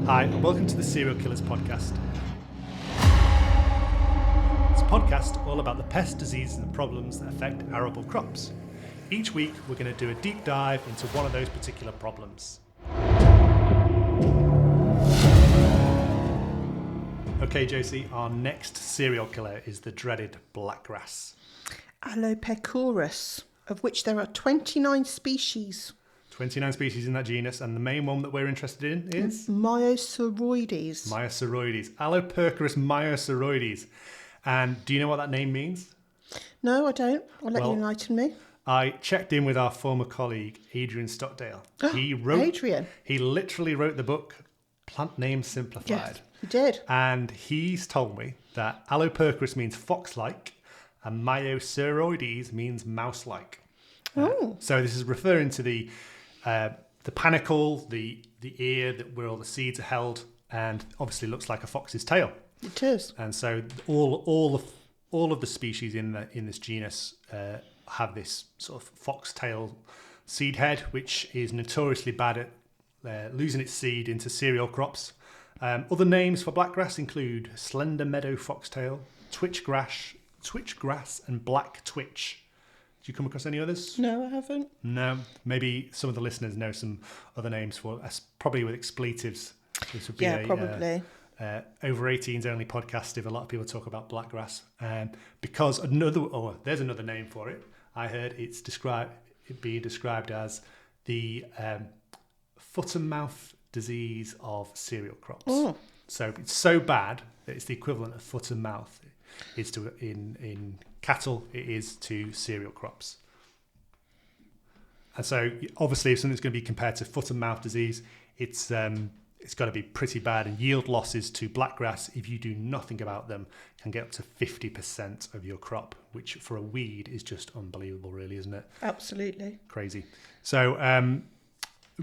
Hi, and welcome to the Serial Killers podcast. It's a podcast all about the pests, diseases, and problems that affect arable crops. Each week, we're going to do a deep dive into one of those particular problems. Okay, Josie, our next serial killer is the dreaded blackgrass. Alopecorus, of which there are 29 species. 29 species in that genus, and the main one that we're interested in is? Myoceroides. Myoceroides. Alopecorus myoceroides. And do you know what that name means? No, I don't. I'll let you enlighten me. I checked in with our former colleague, Adrian Stockdale. Adrian. He literally wrote the book, Plant Names Simplified. Yes, he did. And he's told me that Alopecorus means fox-like and Myoceroides means mouse-like. So this is referring to the panicle, the ear where all the seeds are held, and obviously looks like a fox's tail. It is. And so all of the species in this genus have this sort of foxtail seed head, which is notoriously bad at losing its seed into cereal crops. Other names for blackgrass include slender meadow foxtail, twitchgrass, and black twitch. Do you come across any others? No, I haven't. No. Maybe some of the listeners know some other names for us, probably with expletives. This would be probably. Over 18s only podcast if a lot of people talk about blackgrass. Because there's another name for it. I heard it being described as the foot and mouth disease of cereal crops. Oh. So it's so bad that it's the equivalent of foot and mouth. Is to in cattle, it is to cereal crops. And so obviously if something's going to be compared to foot and mouth disease, it's got to be pretty bad, and yield losses to blackgrass, if you do nothing about them, can get up to 50% of your crop, which for a weed is just unbelievable, really, isn't it? Absolutely. Crazy. So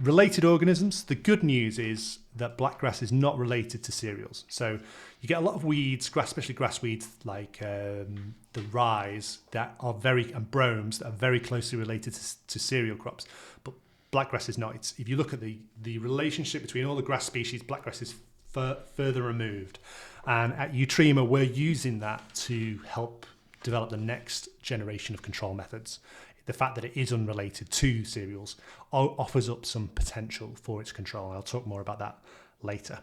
related organisms, the good news is that blackgrass is not related to cereals. So you get a lot of weeds, especially grass weeds like the rye's and bromes that are very closely related to cereal crops. But blackgrass is not. If you look at the relationship between all the grass species, blackgrass is further removed. And at Utrema, we're using that to help develop the next generation of control methods. The fact that it is unrelated to cereals offers up some potential for its control. I'll talk more about that later.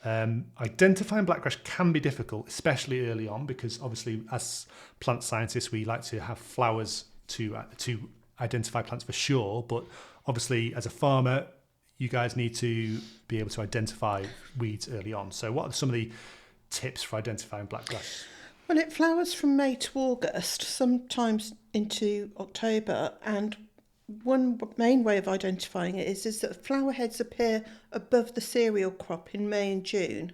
Identifying blackgrass can be difficult, especially early on, because obviously as plant scientists, we like to have flowers to identify plants for sure. But obviously as a farmer, you guys need to be able to identify weeds early on. So what are some of the tips for identifying blackgrass? Well, it flowers from May to August, sometimes into October, and one main way of identifying it is that flower heads appear above the cereal crop in May and June.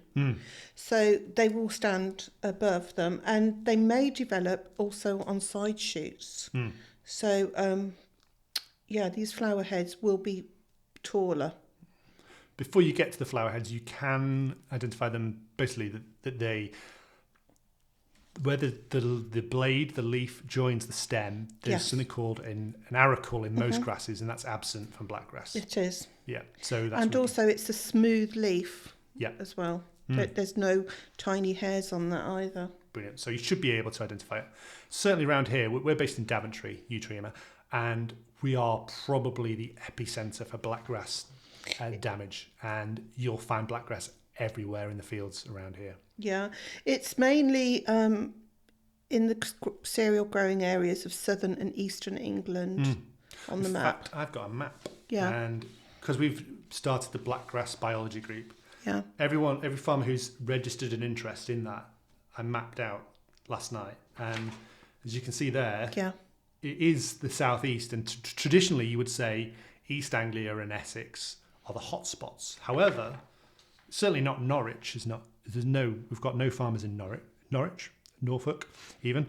So they will stand above them, and they may develop also on side shoots. So, these flower heads will be taller. Before you get to the flower heads, you can identify them basically that they... where the blade, the leaf, joins the stem, there's something called an auricle in most grasses, and that's absent from blackgrass. It is. Yeah. So that's and also it's a smooth leaf as well. There's no tiny hairs on that either. Brilliant. So you should be able to identify it. Certainly around here, we're based in Daventry, Utrema, and we are probably the epicentre for blackgrass damage, and you'll find blackgrass everywhere in the fields around here. Yeah, it's mainly in the cereal growing areas of southern and eastern England on the map. In fact, I've got a map. Yeah. And because we've started the blackgrass biology group, every farmer who's registered an interest in that, I mapped out last night. And as you can see there, it is the southeast. And traditionally, you would say East Anglia and Essex are the hot spots. However, certainly not Norwich. We've got no farmers in Norwich, Norfolk even.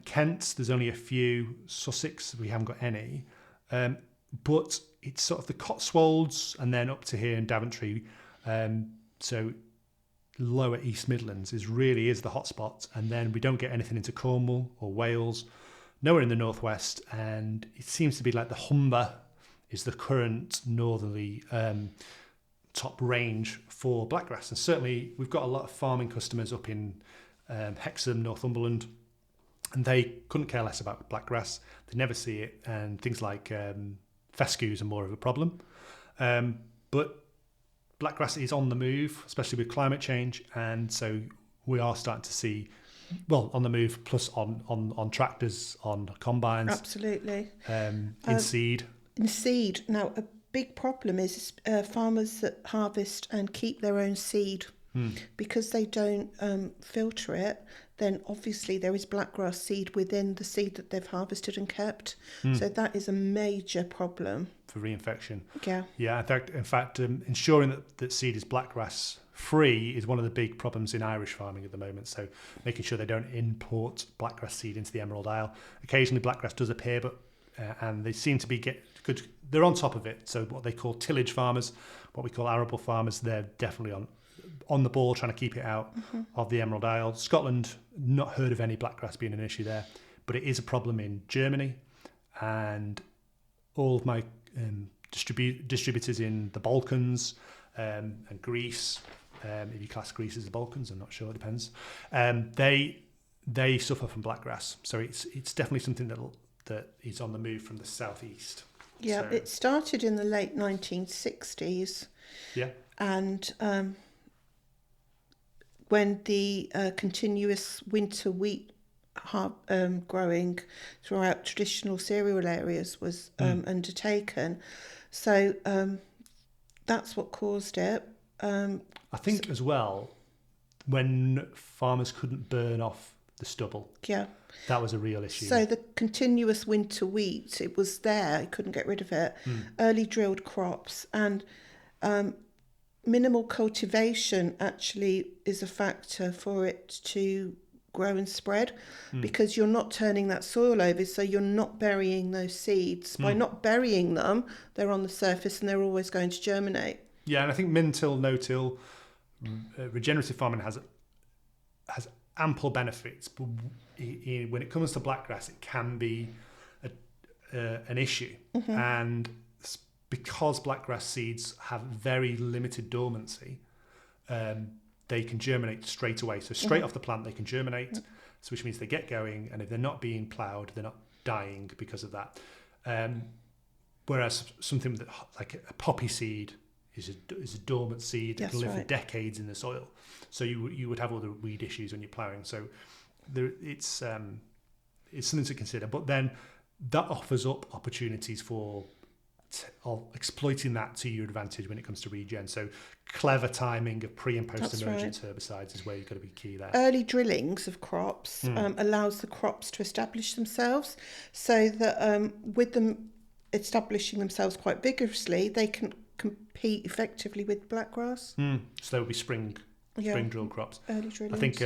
Kent, there's only a few. Sussex, we haven't got any. But it's sort of the Cotswolds and then up to here in Daventry. So lower East Midlands is the hotspot. And then we don't get anything into Cornwall or Wales, nowhere in the northwest. And it seems to be like the Humber is the current northerly top range for blackgrass. And certainly we've got a lot of farming customers up in Hexham, Northumberland, and they couldn't care less about blackgrass. They never see it, and things like fescues are more of a problem. But blackgrass is on the move, especially with climate change, and so we are starting to see, well, on the move, plus on tractors, on combines. Absolutely. In seed. In seed. Now, a big problem is farmers that harvest and keep their own seed. Because they don't filter it, then obviously there is blackgrass seed within the seed that they've harvested and kept. So that is a major problem. For reinfection. Yeah. Yeah, in fact, ensuring that seed is blackgrass free is one of the big problems in Irish farming at the moment. So making sure they don't import blackgrass seed into the Emerald Isle. Occasionally blackgrass does appear, but and they seem to be good. They're on top of it. So what they call tillage farmers, what we call arable farmers, they're definitely on the ball, trying to keep it out of the Emerald Isle. Scotland, not heard of any blackgrass being an issue there, but it is a problem in Germany, and all of my distributors in the Balkans and Greece, if you class Greece as the Balkans, I'm not sure, it depends. They suffer from blackgrass, so it's definitely something that is on the move from the southeast. Yeah, so it started in the late 1960s. Yeah, and when the continuous winter wheat growing throughout traditional cereal areas was undertaken. So that's what caused it. I think as well, when farmers couldn't burn off the stubble. Yeah. That was a real issue. So the continuous winter wheat, it was there, you couldn't get rid of it. Early drilled crops and minimal cultivation actually is a factor for it to grow and spread, because you're not turning that soil over, so you're not burying those seeds. By not burying them, they're on the surface and they're always going to germinate. Yeah, and I think min-till, no-till, regenerative farming has ample benefits, but when it comes to blackgrass, it can be an issue. And because blackgrass seeds have very limited dormancy, they can germinate straight away. So straight off the plant, they can germinate, so which means they get going, and if they're not being ploughed, they're not dying because of that. Whereas something that, like a poppy seed is a dormant seed that can live for decades in the soil. So you would have all the weed issues when you're ploughing. So it's something to consider. But then that offers up opportunities for exploiting that to your advantage when it comes to regen. So clever timing of pre and post emergence herbicides is where you've got to be key there. Early drillings of crops allows the crops to establish themselves, so that with them establishing themselves quite vigorously, they can compete effectively with blackgrass. So there will be spring drill crops. Early drillings. I think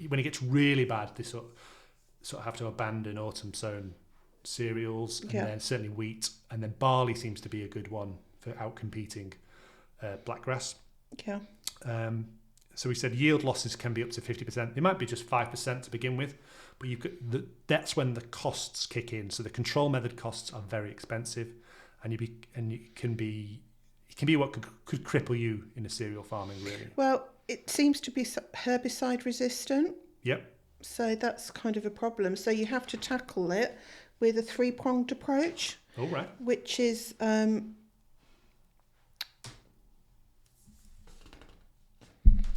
when it gets really bad, they sort of have to abandon autumn sown cereals, and then certainly wheat, and then barley seems to be a good one for outcompeting blackgrass. Yeah. So we said yield losses can be up to 50%. They might be just 5% to begin with, but that's when the costs kick in. So the control method costs are very expensive, and it can be what could cripple you in a cereal farming, really. Well, it seems to be herbicide resistant. Yep. So that's kind of a problem. So you have to tackle it with a three-pronged approach. All right. Which is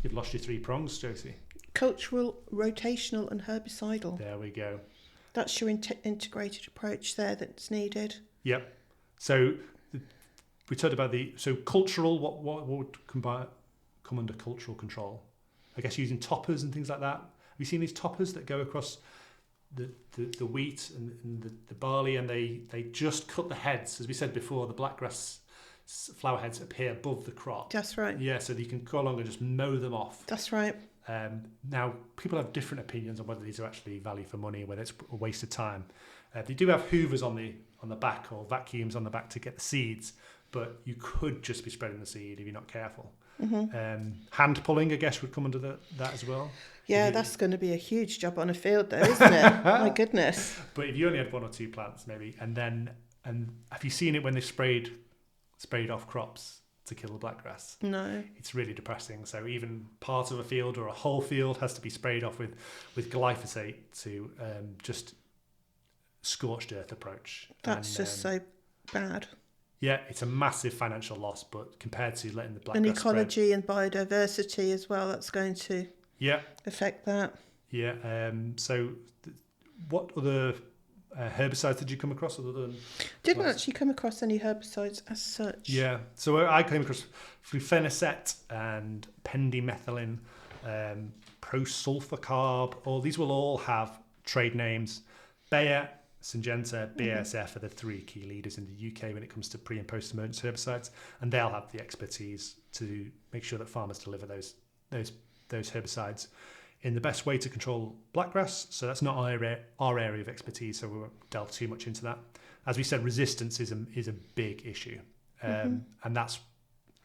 You've lost your three prongs, Josie. Cultural, rotational and herbicidal. There we go. That's your integrated approach there that's needed. Yep. So we talked about cultural, what would come under cultural control? I guess using toppers and things like that. Have you seen these toppers that go across the wheat and the barley, and they just cut the heads? As we said before, the blackgrass flower heads appear above the crop. That's right. Yeah, so you can go along and just mow them off. That's right. Now, people have different opinions on whether these are actually value for money, whether it's a waste of time. They do have hoovers on the back, or vacuums on the back to get the seeds, but you could just be spreading the seed if you're not careful. Hand pulling, I guess, would come under that as well. Yeah, that's going to be a huge job on a field, though, isn't it? My goodness. But if you only had one or two plants, maybe, and have you seen it when they sprayed sprayed off crops to kill the blackgrass. No. It's really depressing. So even part of a field or a whole field has to be sprayed off with glyphosate to just scorched earth approach. That's just so bad. Yeah, it's a massive financial loss, but compared to letting the blackgrass and ecology and biodiversity as well, that's going to affect that. Yeah. What other herbicides did you come across other than? Didn't actually come across any herbicides as such. Yeah, so I came across flufenicet and pendimethalin, prosulfocarb. All these will all have trade names. Bayer, Syngenta, BASF are the three key leaders in the UK when it comes to pre and post emergence herbicides, and they'll have the expertise to make sure that farmers deliver those herbicides in the best way to control blackgrass. So that's not our area of expertise, so we won't delve too much into that. As we said, resistance is a big issue, and that's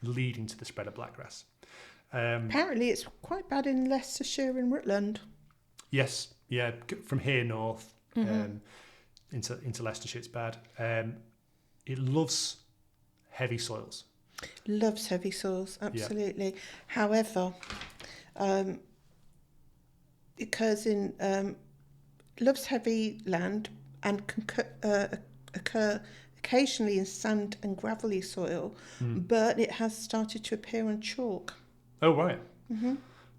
leading to the spread of blackgrass. Apparently it's quite bad in Leicestershire and Rutland. Yes, yeah, from here north into Leicestershire it's bad. It loves heavy soils. Loves heavy soils, absolutely. Yeah. However, it occurs in loves heavy land and can occur occasionally in sand and gravelly soil, but it has started to appear on chalk. Oh right.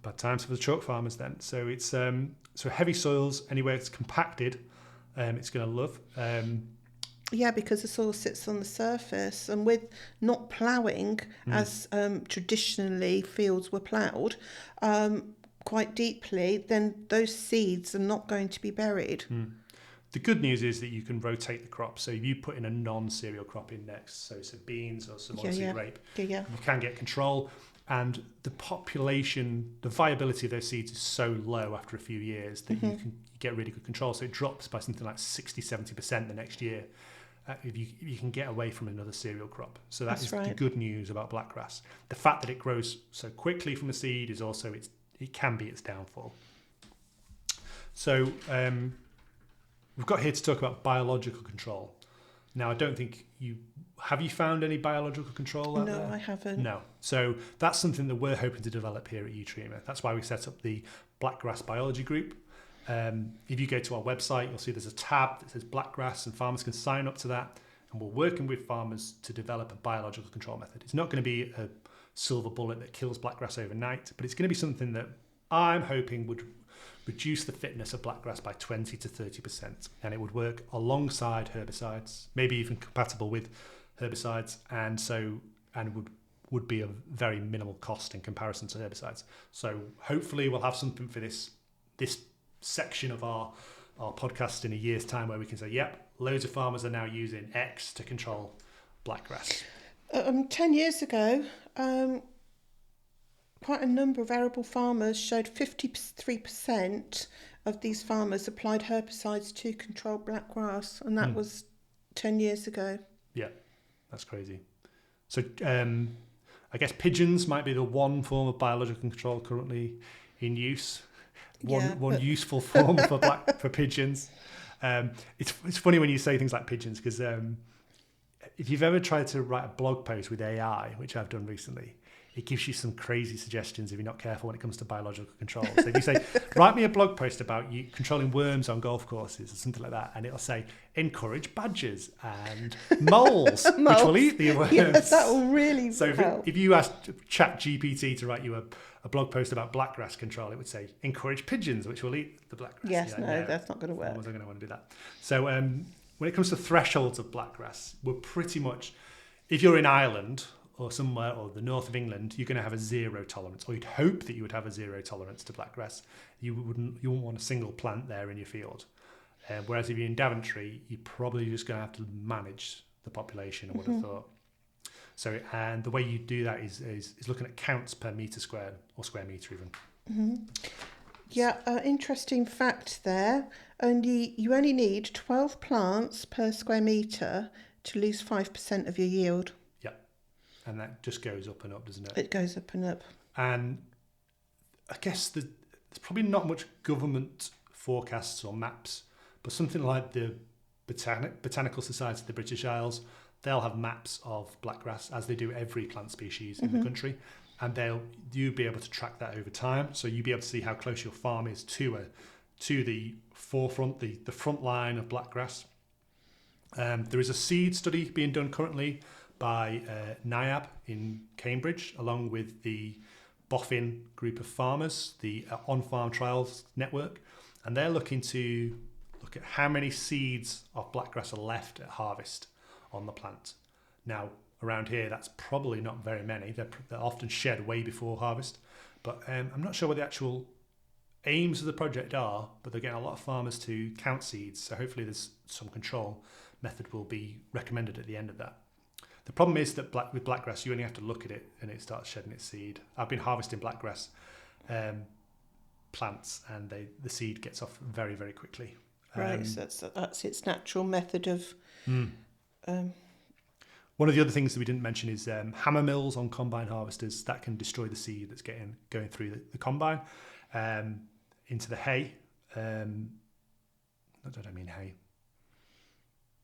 Bad times for the chalk farmers then. So it's so heavy soils anywhere it's compacted, it's going to love. Yeah, because the soil sits on the surface, and with not ploughing as traditionally fields were ploughed quite deeply, then those seeds are not going to be buried. The good news is that you can rotate the crop. So if you put in a non-cereal crop in next, so some beans or some oilseed rape, you can get control. And the population, the viability of those seeds is so low after a few years that you get really good control. So it drops by something like 60-70% the next year if you can get away from another cereal crop. So that's the good news about blackgrass. The fact that it grows so quickly from a seed is also it can be its downfall. So we've got here to talk about biological control. Now, I don't think have you found any biological control out there? No, I haven't. No. So that's something that we're hoping to develop here at Utrema. That's why we set up the Blackgrass Biology Group. If you go to our website, you'll see there's a tab that says Blackgrass, and farmers can sign up to that. And we're working with farmers to develop a biological control method. It's not going to be a silver bullet that kills blackgrass overnight, but it's going to be something that I'm hoping would reduce the fitness of blackgrass by 20 to 30%, and it would work alongside herbicides, maybe even compatible with herbicides, and would be a very minimal cost in comparison to herbicides. So hopefully we'll have something for this section of our podcast in a year's time where we can say, yep, loads of farmers are now using X to control blackgrass. 10 years ago, quite a number of arable farmers showed 53% of these farmers applied herbicides to control blackgrass, and that was 10 years ago. Yeah, that's crazy. So I guess pigeons might be the one form of biological control currently in use. One useful form for pigeons. It's funny when you say things like pigeons, because if you've ever tried to write a blog post with AI, which I've done recently, it gives you some crazy suggestions if you're not careful when it comes to biological control. So if you say, write me a blog post about you controlling worms on golf courses or something like that, and it'll say, encourage badgers and moles, which will eat the worms. Yes, that will really help. If you ask ChatGPT to write you a blog post about blackgrass control, it would say, encourage pigeons, which will eat the blackgrass. Yes, no, that's not going to work. Farmers are going to want to do that. So when it comes to thresholds of blackgrass, we're pretty much, if you're in Ireland or somewhere, or the north of England, you're going to have a zero tolerance, or you'd hope that you would have a zero tolerance to blackgrass. You wouldn't want a single plant there in your field. Whereas if you're in Daventry, you're probably just going to have to manage the population, I would have thought. So, and the way you do that is looking at counts per metre square, or square metre even. Yeah, interesting fact there. You only need 12 plants per square metre to lose 5% of your yield. And that just goes up and up, doesn't it? It goes up and up. And I guess there's probably not much government forecasts or maps, but something like the Botanical Society of the British Isles, they'll have maps of blackgrass, as they do every plant species in the country, and you'll be able to track that over time. So you'll be able to see how close your farm is to the forefront, the front line of blackgrass. There is a seed study being done currently by NIAB in Cambridge, along with the Boffin group of farmers, the On-Farm Trials Network, and they're looking to look at how many seeds of blackgrass are left at harvest on the plant. Now, around here, that's probably not very many. They're often shed way before harvest, but I'm not sure what the actual aims of the project are, but they're getting a lot of farmers to count seeds, so hopefully there's some control method will be recommended at the end of that. The problem is that with blackgrass, you only have to look at it and it starts shedding its seed. I've been harvesting blackgrass plants, and the seed gets off very, very quickly. Right, so that's its natural method of... One of the other things that we didn't mention is hammer mills on combine harvesters. That can destroy the seed that's going through the combine into the hay. I don't mean hay.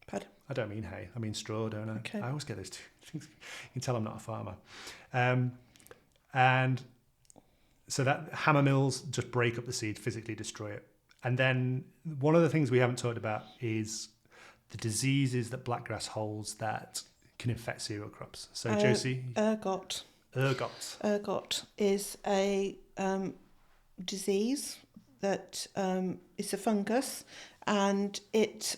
Pardon? I don't mean hay. I mean straw, don't I? Okay. I always get those two things. You can tell I'm not a farmer. And so that hammer mills just break up the seed, physically destroy it. And then one of the things we haven't talked about is the diseases that blackgrass holds that can infect cereal crops. So Josie? Ergot. Ergot is a disease that is a fungus, and it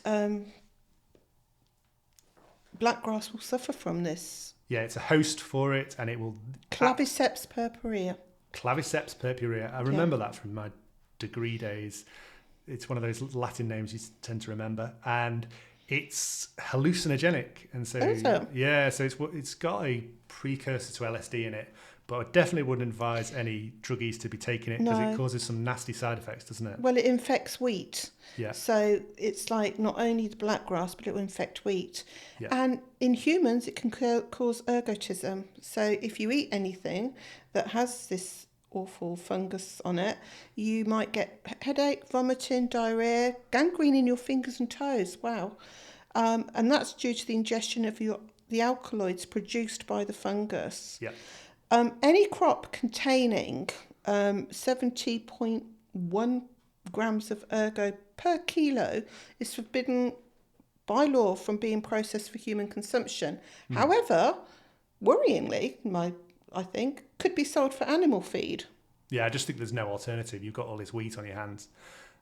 blackgrass will suffer from this. Yeah, it's a host for it, and it will... Claviceps purpurea. Claviceps purpurea. I remember that from my degree days. It's one of those Latin names you tend to remember, and it's hallucinogenic, and so so it's got a precursor to LSD in it. But I definitely wouldn't advise any druggies to be taking it because it causes some nasty side effects, doesn't it? Well, it infects wheat. Yeah. So it's like not only the blackgrass, but it will infect wheat. Yeah. And in humans, it can cause ergotism. So if you eat anything that has this awful fungus on it, you might get headache, vomiting, diarrhea, gangrene in your fingers and toes. Wow. And that's due to the ingestion of the alkaloids produced by the fungus. Yeah. Any crop containing 70.1 grams of ergo per kilo is forbidden by law from being processed for human consumption. However, worryingly, I think, could be sold for animal feed. Yeah, I just think there's no alternative. You've got all this wheat on your hands,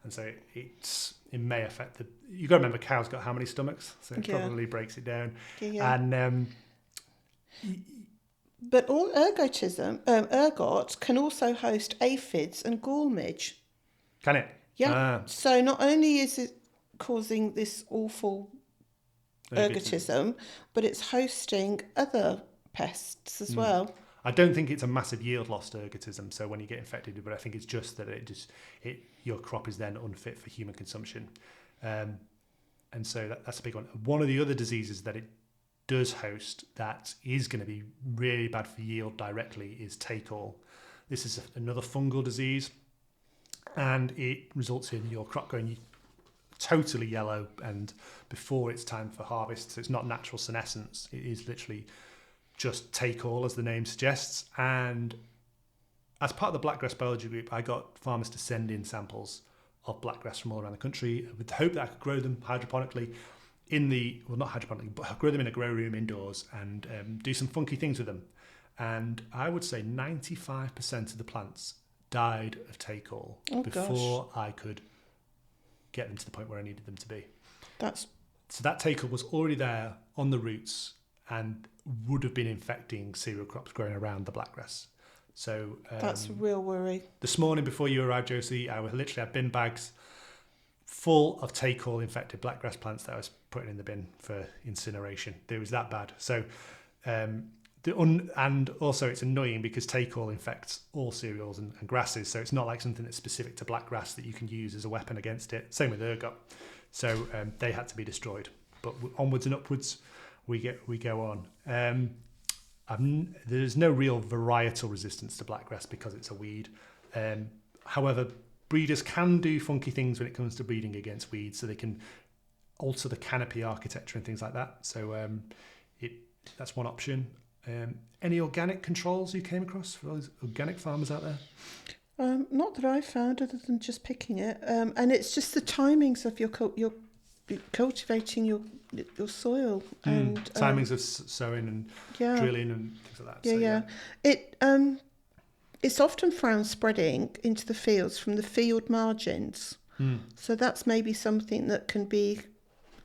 and so it may affect the... You've got to remember, cows got how many stomachs? So it probably breaks it down. Yeah. And... But all ergot can also host aphids and gall midge. Can it? Yeah. So not only is it causing this awful ergotism, but it's hosting other pests as well. I don't think it's a massive yield loss to ergotism. So when you get infected, but I think it's just that your crop is then unfit for human consumption, and so that's a big one. One of the other diseases that it does host that is going to be really bad for yield directly is take-all. This is another fungal disease, and it results in your crop going totally yellow and before it's time for harvest. So it's not natural senescence. It is literally just take-all, as the name suggests. And as part of the blackgrass biology group, I got farmers to send in samples of blackgrass from all around the country with the hope that I could grow them hydroponically not hydroponically, but grow them in a grow room indoors and do some funky things with them. And I would say 95% of the plants died of take-all before I could get them to the point where I needed them to be. So that take-all was already there on the roots and would have been infecting cereal crops growing around the blackgrass. So that's a real worry. This morning before you arrived, Josie, I literally had bin bags full of take-all infected blackgrass plants that I was putting in the bin for incineration. It was that bad. So, and also it's annoying because take-all infects all cereals and grasses. So it's not like something that's specific to blackgrass that you can use as a weapon against it. Same with ergot. So they had to be destroyed. But onwards and upwards, we go on. There's no real varietal resistance to blackgrass because it's a weed. However, breeders can do funky things when it comes to breeding against weeds, so they can alter the canopy architecture and things like that. So that's one option. Any organic controls you came across for those organic farmers out there? Not that I found, other than just picking it. And it's just the timings of your cultivating your soil and timings of sowing and drilling and things like that. It's often found spreading into the fields from the field margins. So that's maybe something that can be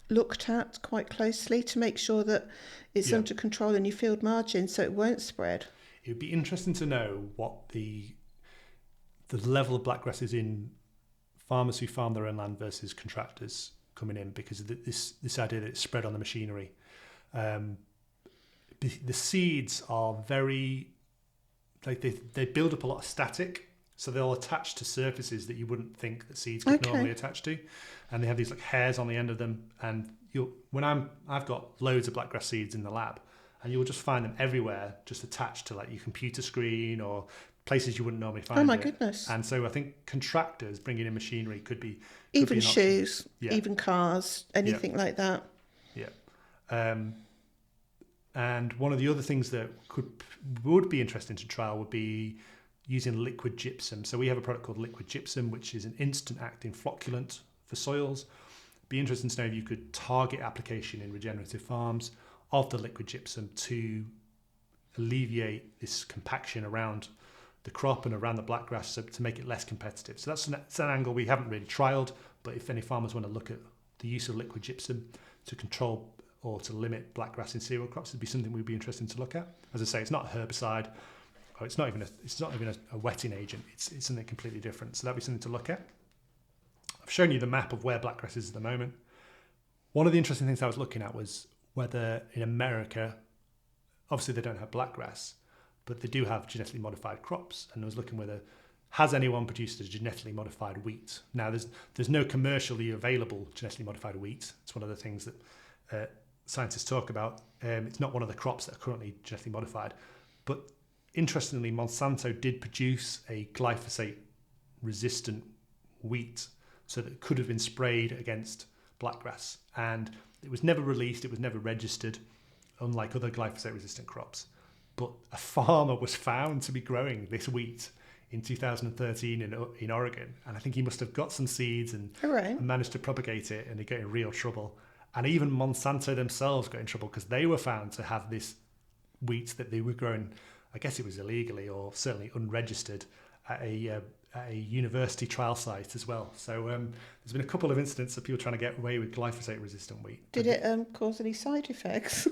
looked at quite closely to make sure that it's under control in your field margin, so it won't spread. It would be interesting to know what the level of blackgrass is in farmers who farm their own land versus contractors coming in, because of this idea that it's spread on the machinery. The seeds are very, like they build up a lot of static, so they'll attach to surfaces that you wouldn't think that seeds could normally attach to, and they have these like hairs on the end of them. And I've got loads of blackgrass seeds in the lab, and you'll just find them everywhere, just attached to like your computer screen or places you wouldn't normally find. Oh my goodness! And so I think contractors bringing in machinery could be even shoes, even cars, anything like that. Yeah. And one of the other things that would be interesting to trial would be using liquid gypsum. So we have a product called liquid gypsum, which is an instant acting flocculant for soils. Be interesting to know if you could target application in regenerative farms of the liquid gypsum to alleviate this compaction around the crop and around the blackgrass, so to make it less competitive. So that's an angle we haven't really trialed, but if any farmers want to look at the use of liquid gypsum to control or to limit blackgrass in cereal crops, it'd be something we'd be interested to look at. As I say, it's not a herbicide, or it's not even a wetting agent. It's something completely different. So that'd be something to look at. I've shown you the map of where blackgrass is at the moment. One of the interesting things I was looking at was whether in America, obviously they don't have blackgrass, but they do have genetically modified crops. And I was looking whether has anyone produced a genetically modified wheat. Now there's no commercially available genetically modified wheat. It's one of the things that scientists talk about. It's not one of the crops that are currently genetically modified, but interestingly, Monsanto did produce a glyphosate-resistant wheat, so that it could have been sprayed against blackgrass. And it was never released, it was never registered, unlike other glyphosate-resistant crops. But a farmer was found to be growing this wheat in 2013 in Oregon. And I think he must have got some seeds and managed to propagate it, and they got in real trouble. And even Monsanto themselves got in trouble because they were found to have this wheat that they were growing, I guess it was illegally or certainly unregistered, at a university trial site as well. So there's been a couple of incidents of people trying to get away with glyphosate-resistant wheat. Did it cause any side effects?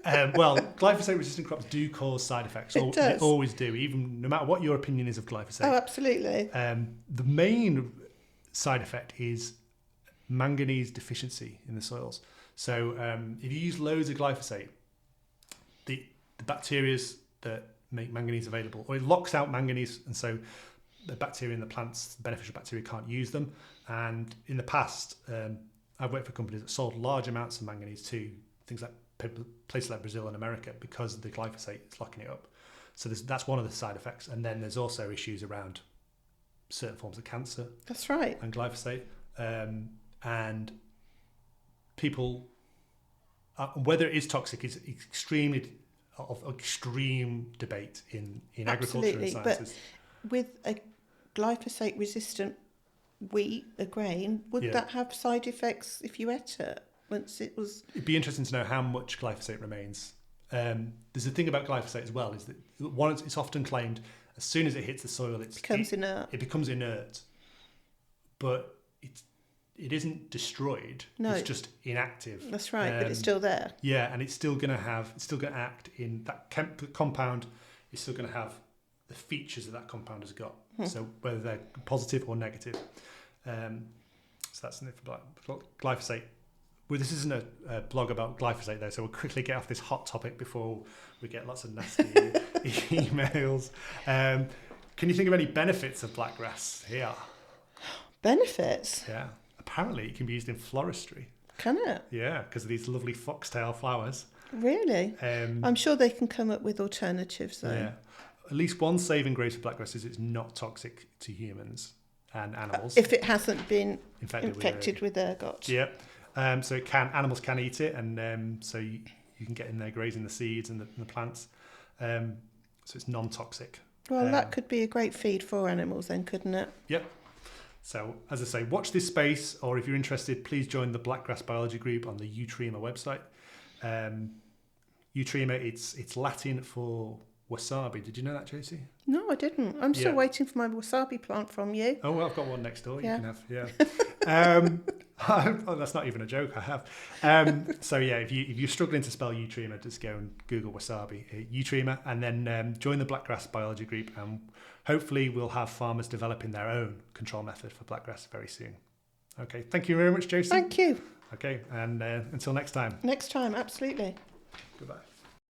Well, glyphosate-resistant crops do cause side effects. It does. They always do, even no matter what your opinion is of glyphosate. Oh, absolutely. The main side effect is manganese deficiency in the soils. So if you use loads of glyphosate, the bacteria that make manganese available, or it locks out manganese, and so the bacteria in the plants, the beneficial bacteria, can't use them. And in the past, I've worked for companies that sold large amounts of manganese to things like places like Brazil and America because the glyphosate is locking it up. So that's one of the side effects. And then there's also issues around certain forms of cancer. That's right. And glyphosate. And people, whether it is toxic is extremely of extreme debate in agriculture and sciences. But with a glyphosate-resistant wheat, a grain, would that have side effects if you ate it once it was? It'd be interesting to know how much glyphosate remains. There's a thing about glyphosate as well, is that it's often claimed as soon as it hits the soil, it becomes inert. But it isn't destroyed. No, it's just inactive. That's right, but it's still there. Yeah, and it's still going to act in that compound. It's still going to have the features that compound has got. So whether they're positive or negative. So that's something for glyphosate. Well, this isn't a blog about glyphosate though, so we'll quickly get off this hot topic before we get lots of nasty emails. Can you think of any benefits of blackgrass here? Benefits? Yeah. Apparently it can be used in floristry. Can it? Yeah, because of these lovely foxtail flowers. Really? I'm sure they can come up with alternatives though. Yeah. At least one saving grace of blackgrass is it's not toxic to humans and animals. If it hasn't been infected with ergot. Yeah. So animals can eat it, and so you can get in there grazing the seeds and the plants. So it's non-toxic. Well, that could be a great feed for animals then, couldn't it? Yep. So, as I say, watch this space, or if you're interested, please join the Blackgrass Biology group on the Utrema website. Utrema, it's Latin for wasabi. Did you know that, Josie? No, I didn't. I'm still waiting for my wasabi plant from you. Oh, well, I've got one next door. Yeah. You can have, oh, that's not even a joke. I have. So yeah, if you're struggling to spell Utrema, just go and Google wasabi, Utrema, and then join the Blackgrass Biology group, and hopefully we'll have farmers developing their own control method for blackgrass very soon. Okay, thank you very much, Josie. Thank you. Okay, and until next time. Next time, absolutely. Goodbye.